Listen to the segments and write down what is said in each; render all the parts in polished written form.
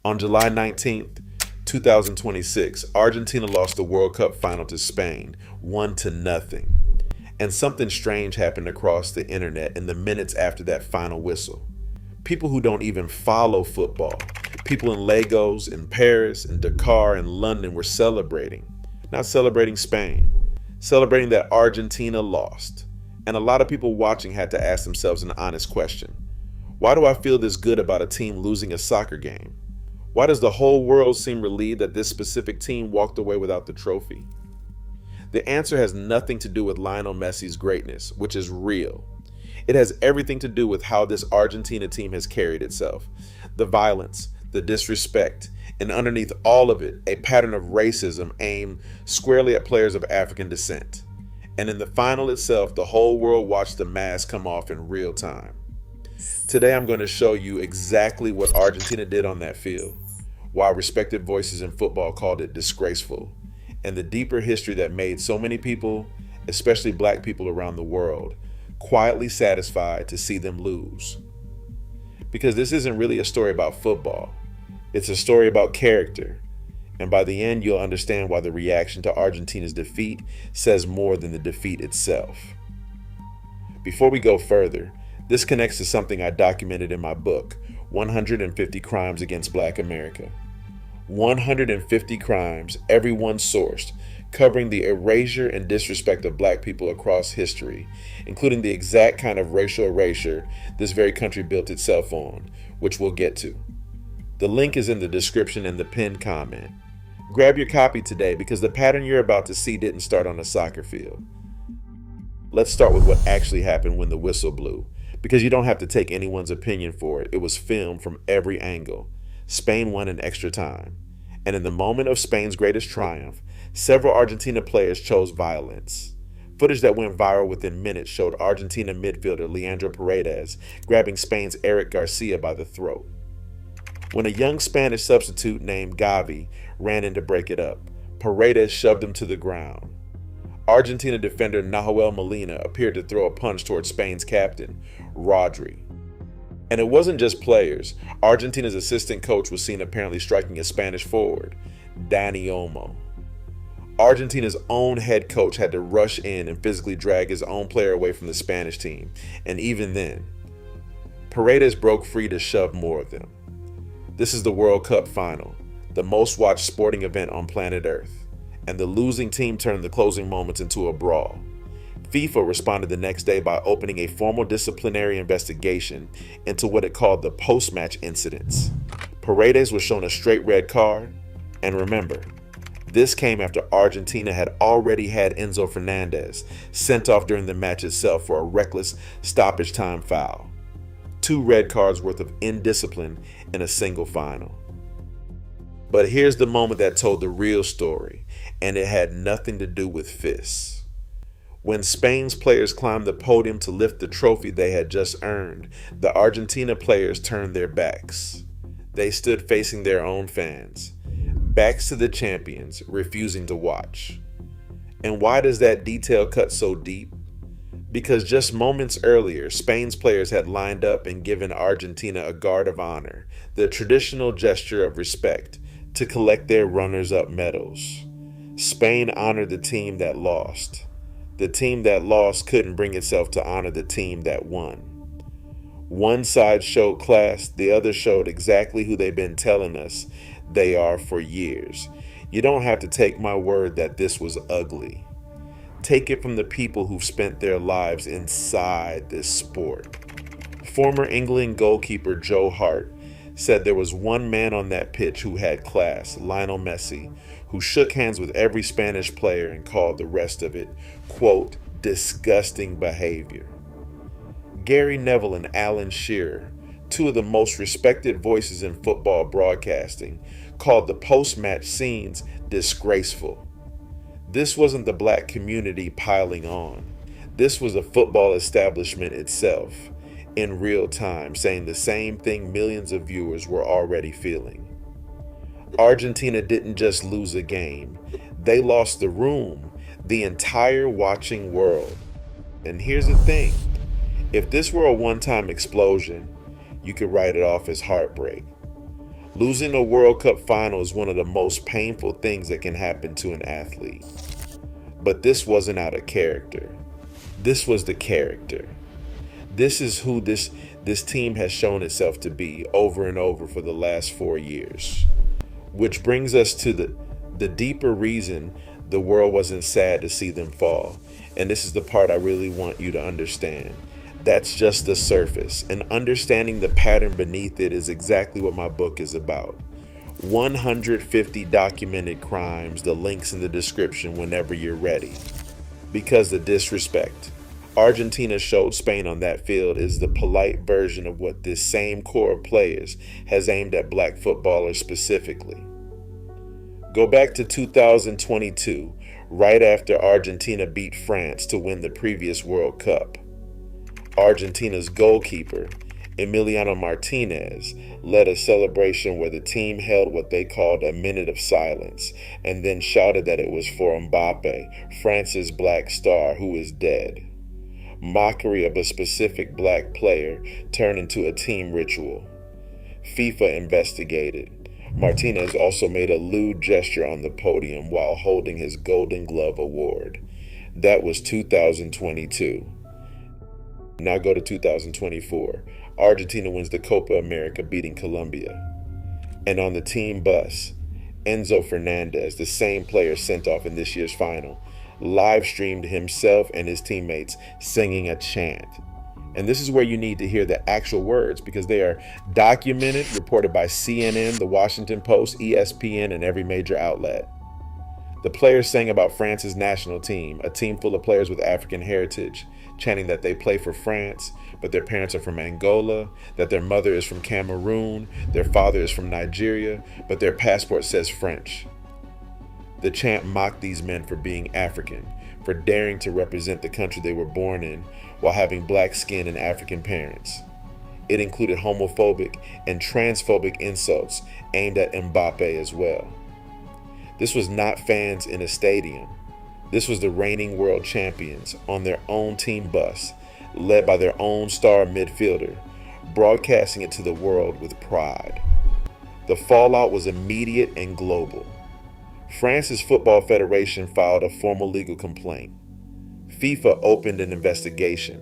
On July 19th, 2026, Argentina lost the World Cup final to Spain, 1-0. And something strange happened across the internet in the minutes after that final whistle. People who don't even follow football, people in Lagos, in Paris, in Dakar, in London were celebrating. Not celebrating Spain, celebrating that Argentina lost. And a lot of people watching had to ask themselves an honest question. Why do I feel this good about a team losing a soccer game? Why does the whole world seem relieved that this specific team walked away without the trophy? The answer has nothing to do with Lionel Messi's greatness, which is real. It has everything to do with how this Argentina team has carried itself. The violence, the disrespect, and underneath all of it, a pattern of racism aimed squarely at players of African descent. And in the final itself, the whole world watched the mask come off in real time. Today, I'm going to show you exactly what Argentina did on that field, why respected voices in football called it disgraceful, and the deeper history that made so many people, especially black people around the world, quietly satisfied to see them lose. Because this isn't really a story about football. It's a story about character. And by the end, you'll understand why the reaction to Argentina's defeat says more than the defeat itself. Before we go further, this connects to something I documented in my book, 150 Crimes Against Black America. 150 crimes, everyone sourced, covering the erasure and disrespect of black people across history, including the exact kind of racial erasure this very country built itself on, which we'll get to. The link is in the description and the pinned comment. Grab your copy today because the pattern you're about to see didn't start on a soccer field. Let's start with what actually happened when the whistle blew, because you don't have to take anyone's opinion for it. It was filmed from every angle. Spain won in extra time. And in the moment of Spain's greatest triumph, several Argentina players chose violence. Footage that went viral within minutes showed Argentina midfielder Leandro Paredes grabbing Spain's Eric Garcia by the throat. When a young Spanish substitute named Gavi ran in to break it up, Paredes shoved him to the ground. Argentina defender Nahuel Molina appeared to throw a punch towards Spain's captain, Rodri. And it wasn't just players. Argentina's assistant coach was seen apparently striking a Spanish forward, Dani Olmo. Argentina's own head coach had to rush in and physically drag his own player away from the Spanish team. And even then, Paredes broke free to shove more of them. This is the World Cup final, the most watched sporting event on planet Earth. And the losing team turned the closing moments into a brawl. FIFA responded the next day by opening a formal disciplinary investigation into what it called the post-match incidents. Paredes was shown a straight red card, and remember, this came after Argentina had already had Enzo Fernández sent off during the match itself for a reckless stoppage time foul. 2 red cards worth of indiscipline in a single final. But here's the moment that told the real story, and it had nothing to do with fists. When Spain's players climbed the podium to lift the trophy they had just earned, the Argentina players turned their backs. They stood facing their own fans, backs to the champions, refusing to watch. And why does that detail cut so deep? Because just moments earlier, Spain's players had lined up and given Argentina a guard of honor, the traditional gesture of respect, to collect their runners-up medals. Spain honored the team that lost. The team that lost couldn't bring itself to honor the team that won. One side showed class, the other showed exactly who they've been telling us they are for years. You don't have to take my word that this was ugly. Take it from the people who've spent their lives inside this sport. Former England goalkeeper Joe Hart said there was one man on that pitch who had class, Lionel Messi, who shook hands with every Spanish player and called the rest of it, quote, disgusting behavior. Gary Neville and Alan Shearer, 2 of the most respected voices in football broadcasting, called the post-match scenes disgraceful. This wasn't the black community piling on. This was the football establishment itself, in real time, saying the same thing millions of viewers were already feeling. Argentina didn't just lose a game. They lost the room, the entire watching world. And here's the thing. If this were a one-time explosion, you could write it off as heartbreak. Losing a World Cup final is one of the most painful things that can happen to an athlete. But this wasn't out of character. This was the character. This is who this team has shown itself to be over and over for the last 4 years. Which brings us to the deeper reason the world wasn't sad to see them fall. And this is the part I really want you to understand. That's just the surface, and understanding the pattern beneath it is exactly what my book is about. 150 documented crimes, the links in the description whenever you're ready. Because the disrespect Argentina showed Spain on that field is the polite version of what this same core of players has aimed at black footballers specifically. Go back to 2022, right after Argentina beat France to win the previous World Cup. Argentina's goalkeeper, Emi Martínez, led a celebration where the team held what they called a minute of silence and then shouted that it was for Mbappe, France's black star, who is dead. Mockery of a specific black player turned into a team ritual. FIFA investigated. Martinez also made a lewd gesture on the podium while holding his Golden Glove award. That was 2022. Now go to 2024. Argentina wins the Copa America, beating Colombia. And on the team bus, Enzo Fernández, the same player sent off in this year's final, live streamed himself and his teammates singing a chant. And this is where you need to hear the actual words, because they are documented, reported by CNN, The Washington Post, ESPN, and every major outlet. The players sang about France's national team, a team full of players with African heritage, chanting that they play for France, but their parents are from Angola, that their mother is from Cameroon, their father is from Nigeria, but their passport says French. The chant mocked these men for being African, for daring to represent the country they were born in while having black skin and African parents. It included homophobic and transphobic insults aimed at Mbappe as well. This was not fans in a stadium. This was the reigning world champions on their own team bus, led by their own star midfielder, broadcasting it to the world with pride. The fallout was immediate and global. France's Football Federation filed a formal legal complaint. FIFA opened an investigation.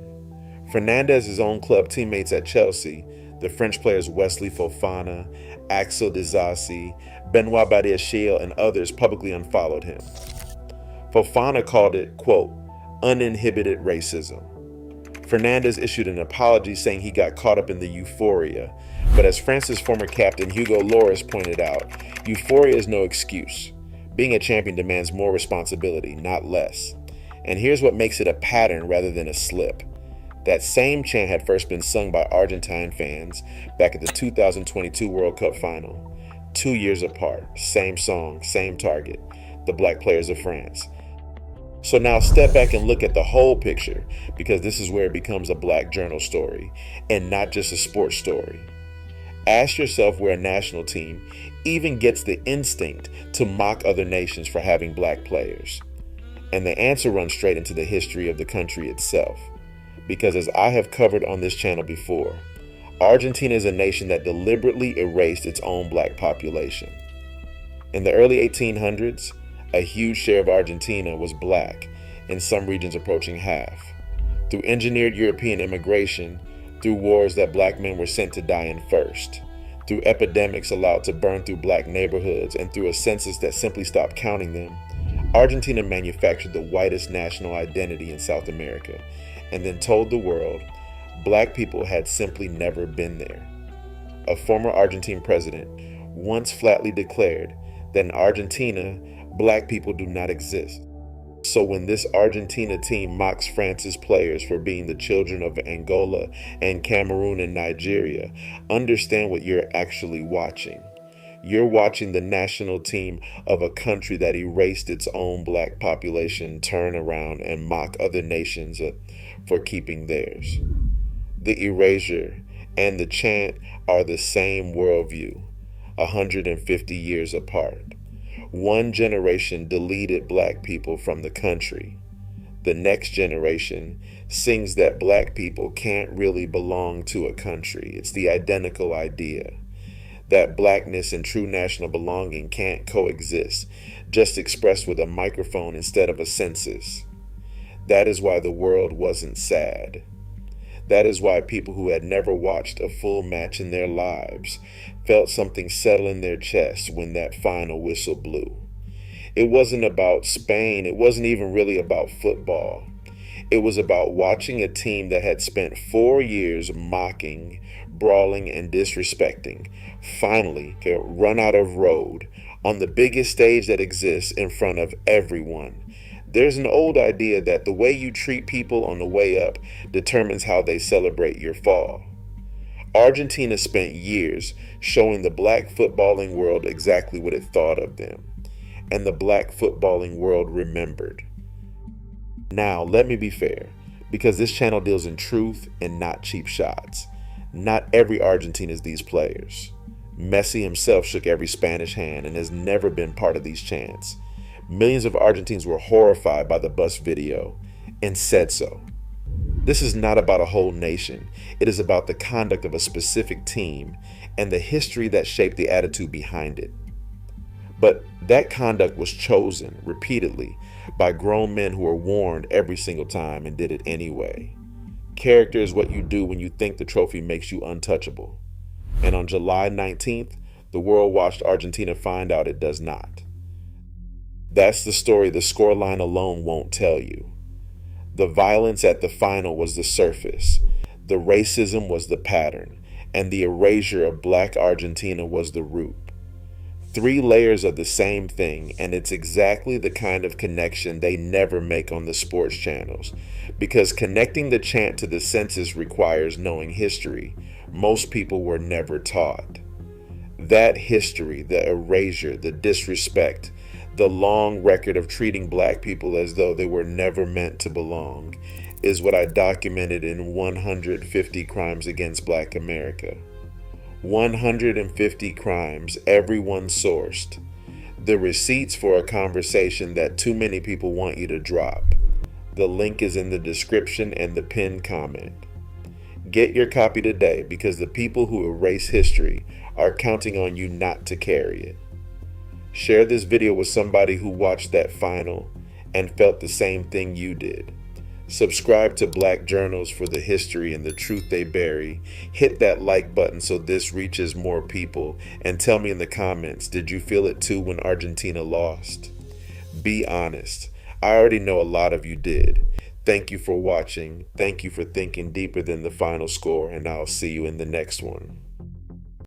Fernandez's own club teammates at Chelsea, the French players Wesley Fofana, Axel Disasi, Benoit Badiashile, and others publicly unfollowed him. Fofana called it, quote, uninhibited racism. Fernandez issued an apology saying he got caught up in the euphoria, but as France's former captain Hugo Lloris pointed out, euphoria is no excuse. Being a champion demands more responsibility, not less. And here's what makes it a pattern rather than a slip. That same chant had first been sung by Argentine fans back at the 2022 World Cup final. 2 years apart, same song, same target, the black players of France. So now step back and look at the whole picture, because this is where it becomes a black journal story and not just a sports story. Ask yourself where a national team even gets the instinct to mock other nations for having black players. And the answer runs straight into the history of the country itself. Because as I have covered on this channel before, Argentina is a nation that deliberately erased its own black population. In the early 1800s, a huge share of Argentina was black, in some regions approaching half. Through engineered European immigration, through wars that black men were sent to die in first, through epidemics allowed to burn through black neighborhoods, and through a census that simply stopped counting them, Argentina manufactured the whitest national identity in South America, and then told the world black people had simply never been there. A former Argentine president once flatly declared that in Argentina, black people do not exist. So when this Argentina team mocks France's players for being the children of Angola and Cameroon and Nigeria, understand what you're actually watching. You're watching the national team of a country that erased its own black population turn around and mock other nations for keeping theirs. The erasure and the chant are the same worldview, 150 years apart. One generation deleted black people from the country. The next generation sings that black people can't really belong to a country. It's the identical idea. that blackness and true national belonging can't coexist, just expressed with a microphone instead of a census. That is why the world wasn't sad. That is why people who had never watched a full match in their lives felt something settle in their chest when that final whistle blew. It wasn't about Spain. It wasn't even really about football. It was about watching a team that had spent 4 years mocking, brawling, and disrespecting finally get run out of road on the biggest stage that exists in front of everyone. There's an old idea that the way you treat people on the way up determines how they celebrate your fall. Argentina spent years showing the black footballing world exactly what it thought of them, and the black footballing world remembered. Now, let me be fair, because this channel deals in truth and not cheap shots. Not every Argentine is these players. Messi himself shook every Spanish hand and has never been part of these chants. Millions of Argentines were horrified by the bus video and said so. This is not about a whole nation. It is about the conduct of a specific team and the history that shaped the attitude behind it. But that conduct was chosen repeatedly by grown men who were warned every single time and did it anyway. Character is what you do when you think the trophy makes you untouchable. And on July 19th, the world watched Argentina find out it does not. That's the story the scoreline alone won't tell you. The violence at the final was the surface, the racism was the pattern, and the erasure of black Argentina was the root. 3 layers of the same thing, and it's exactly the kind of connection they never make on the sports channels. Because connecting the chant to the census requires knowing history most people were never taught. That history, the erasure, the disrespect, the long record of treating black people as though they were never meant to belong, is what I documented in 150 Crimes Against Black America. 150 crimes, everyone sourced. The receipts for a conversation that too many people want you to drop. The link is in the description and the pinned comment. Get your copy today because the people who erase history are counting on you not to carry it. Share this video with somebody who watched that final and felt the same thing you did. Subscribe to Black Journals for the history and the truth they bury. Hit that like button so this reaches more people. And tell me in the comments, did you feel it too when Argentina lost? Be honest. I already know a lot of you did. Thank you for watching. Thank you for thinking deeper than the final score, and I'll see you in the next one.